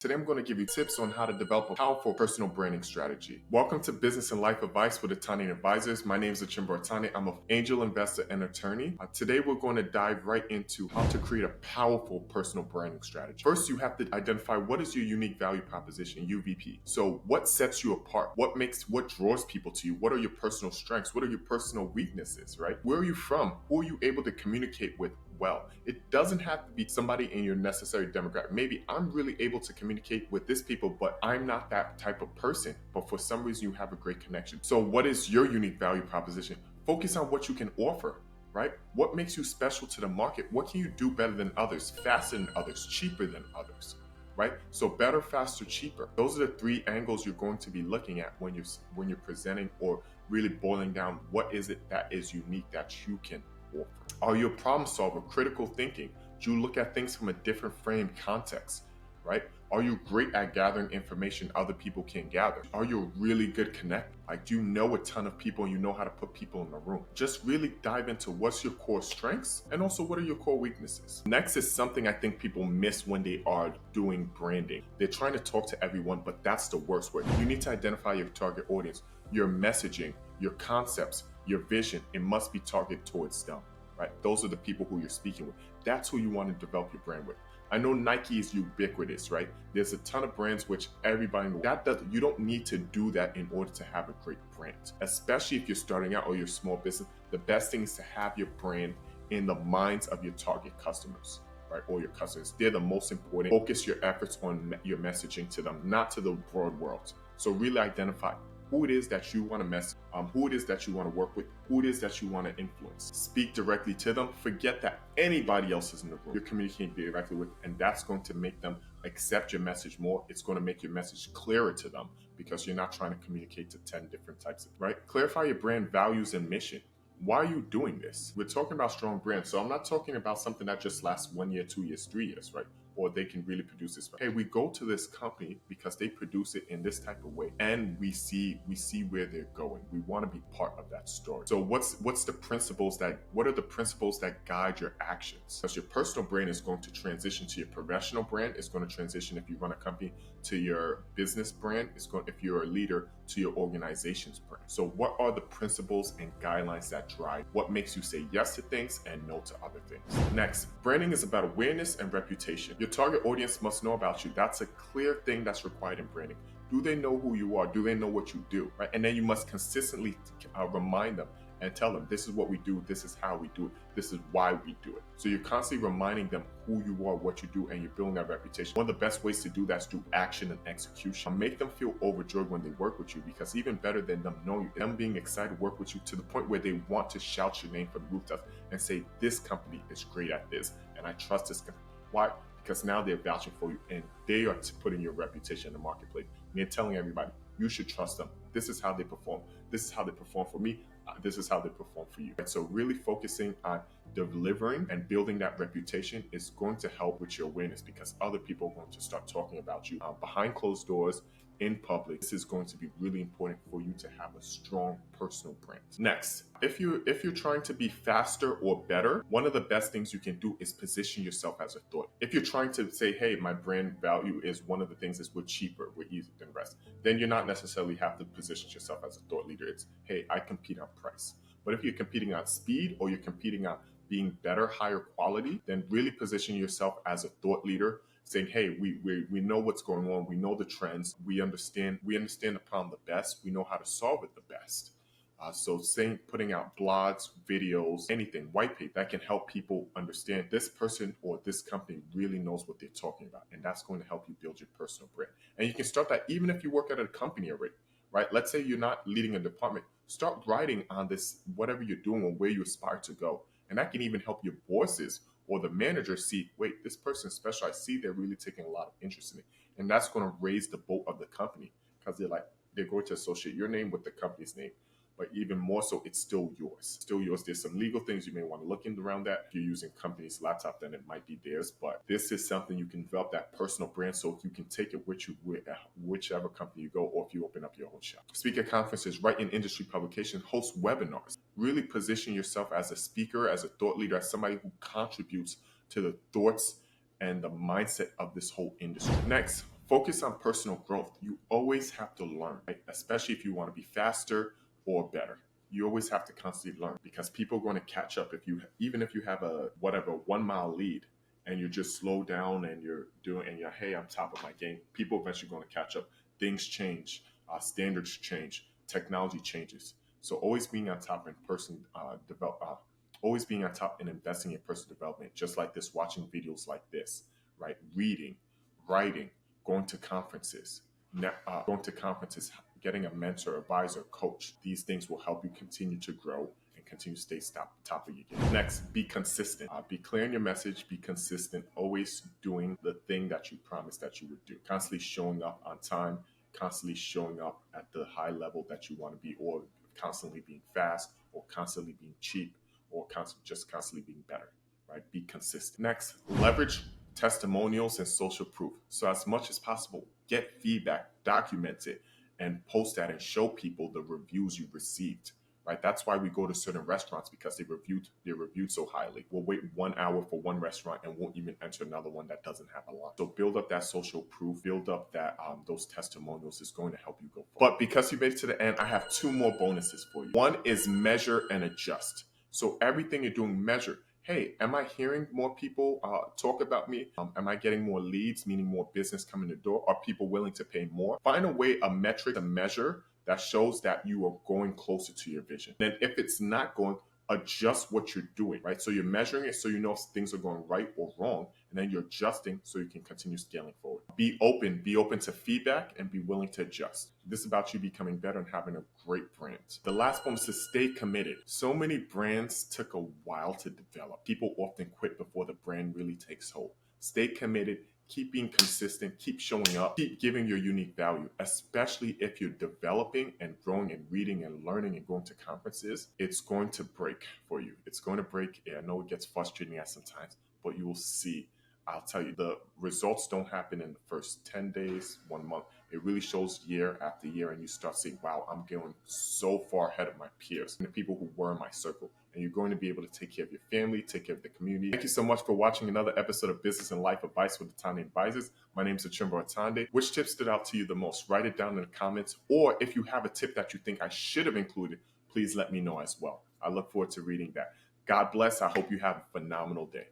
Today I'm going to give you tips on how to develop a powerful personal branding strategy. Welcome to Business and Life Advice with Ataande Advisors. My name is Ataande. I'm an angel investor and attorney. Today we're going to dive right into how to create a powerful personal branding strategy. First, you have to identify what is your unique value proposition, UVP. So what sets you apart? What draws people to you? What are your personal strengths? What are your personal weaknesses, right? Where are you from? Who are you able to communicate with well? It doesn't have to be somebody in your necessary demographic. Maybe I'm really able to communicate with this people, but I'm not that type of person. But for some reason, you have a great connection. So what is your unique value proposition? Focus on what you can offer, right? What makes you special to the market? What can you do better than others, faster than others, cheaper than others, right? So better, faster, cheaper. Those are the three angles you're going to be looking at when you're presenting or really boiling down what is it that is unique that you can offer. Are you a problem solver, critical thinking? Do you look at things from a different frame context, right? Are you great at gathering information other people can gather? Are you a really good connector? Like, do you know a ton of people and you know how to put people in the room? Just really dive into what's your core strengths and also what are your core weaknesses. Next is something I think people miss when they are doing branding. They're trying to talk to everyone, but that's the worst way. You need to identify your target audience, your messaging, your concepts, your vision. It must be targeted towards them. Right? Those are the people who you're speaking with. That's who you want to develop your brand with. I know Nike is ubiquitous, right? There's a ton of brands which everybody knows. You don't need to do that in order to have a great brand. Especially if you're starting out or you're a small business, the best thing is to have your brand in the minds of your target customers, right? Or your customers. They're the most important. Focus your efforts on your messaging to them, not to the broad world. So really identify who it is that you want to message, who it is that you want to work with, who it is that you want to influence. Speak directly to them. Forget that anybody else is in the room. You're communicating directly with, and that's going to make them accept your message more. It's going to make your message clearer to them because you're not trying to communicate to 10 different types of, right? Clarify your brand values and mission. Why are you doing this? We're talking about strong brands. So I'm not talking about something that just lasts 1 year, 2 years, 3 years, right? Or they can really produce this. Hey, we go to this company because they produce it in this type of way, and we see where they're going. We want to be part of that story. So what are the principles that guide your actions? Because your personal brand is going to transition to your professional brand. It's going to transition if you run a company to your business brand. If you're a leader, to your organization's brand. So what are the principles and guidelines that drive what makes you say yes to things and no to other things? Next, branding is about awareness and reputation. Your target audience must know about you. That's a clear thing that's required in branding. Do they know who you are? Do they know what you do? Right? And then you must consistently remind them and tell them, this is what we do, this is how we do it, this is why we do it. So you're constantly reminding them who you are, what you do, and you're building that reputation. One of the best ways to do that is through action and execution. Make them feel overjoyed when they work with you, because even better than them knowing you, them being excited to work with you to the point where they want to shout your name from the rooftops and say, this company is great at this, and I trust this company. Why? Because now they're vouching for you and they are putting your reputation in the marketplace. And they're telling everybody, you should trust them. This is how they perform. This is how they perform for me. This is how they perform for you. And so really focusing on delivering and building that reputation is going to help with your awareness, because other people are going to start talking about you behind closed doors, in public. This is going to be really important for you to have a strong personal brand. Next, if you're trying to be faster or better, one of the best things you can do is position yourself as a thought. If you're trying to say, hey, my brand value is one of the things is we're cheaper, we're easier than the rest, then you're not necessarily have to position yourself as a thought leader. It's, hey, I compete on price. But if you're competing on speed or you're competing on being better, higher quality, then really position yourself as a thought leader, saying, hey, we know what's going on. We know the trends. We understand the problem the best. We know how to solve it the best. So putting out blogs, videos, anything, white paper that can help people understand this person or this company really knows what they're talking about. And that's going to help you build your personal brand. And you can start that even if you work at a company already, right? Let's say you're not leading a department. Start writing on this, whatever you're doing or where you aspire to go. And that can even help your bosses or the manager see, wait, this person's special. I see they're really taking a lot of interest in it. And that's going to raise the boat of the company, because they're going to associate your name with the company's name. But even more so, it's still yours. Still yours. There's some legal things you may want to look into around that. If you're using company's laptop, then it might be theirs. But this is something you can develop, that personal brand, so you can take it with you whichever company you go, or if you open up your own shop. Speak at conferences, write in industry publications, host webinars. Really position yourself as a speaker, as a thought leader, as somebody who contributes to the thoughts and the mindset of this whole industry. Next, Focus on personal growth. You always have to learn, right? Especially if you want to be faster or better. You always have to constantly learn because people are going to catch up even if you have a 1 mile lead and you just slow down and you're hey, I'm top of my game. People eventually going to catch up. Things change, standards change, technology changes. So always being on top in always being on top and investing in personal development, just like this, watching videos like this, right? Reading, writing, going to conferences, getting a mentor, advisor, coach. These things will help you continue to grow and continue to stay top of your game. Next, be consistent. Be clear in your message, be consistent, always doing the thing that you promised that you would do. Constantly showing up on time, constantly showing up at the high level that you want to be, or constantly being fast, or constantly being cheap, or constantly being better, right? Be consistent. Next, leverage testimonials and social proof. So as much as possible, get feedback, document it, and post that and show people the reviews you received, right? That's why we go to certain restaurants, because they're reviewed so highly. We'll wait 1 hour for one restaurant and won't even enter another one that doesn't have a line. So build up that social proof, build up that those testimonials is going to help you go forward. But because you made it to the end, I have 2 more bonuses for you. One is measure and adjust. So everything you're doing, measure. Hey, am I hearing more people talk about me? Am I getting more leads, meaning more business coming in the door? Are people willing to pay more? Find a metric, a measure that shows that you are going closer to your vision. Then if it's not going, adjust what you're doing, right? So you're measuring it so you know if things are going right or wrong, and then you're adjusting so you can continue scaling forward. Be open to feedback and be willing to adjust. This is about you becoming better and having a great brand. The last one is to stay committed. So many brands took a while to develop. People often quit before the brand really takes hold. Stay committed. Keep being consistent, keep showing up, keep giving your unique value, especially if you're developing and growing and reading and learning and going to conferences. It's going to break for you. It's going to break. I know it gets frustrating at sometimes, but you will see. I'll tell you, the results don't happen in the first 10 days, 1 month. It really shows year after year, and you start seeing, wow, I'm going so far ahead of my peers and the people who were in my circle. And you're going to be able to take care of your family, take care of the community. Thank you so much for watching another episode of Business and Life Advice with Ataande Advisors. My name is Ataande. Which tip stood out to you the most? Write it down in the comments. Or if you have a tip that you think I should have included, please let me know as well. I look forward to reading that. God bless. I hope you have a phenomenal day.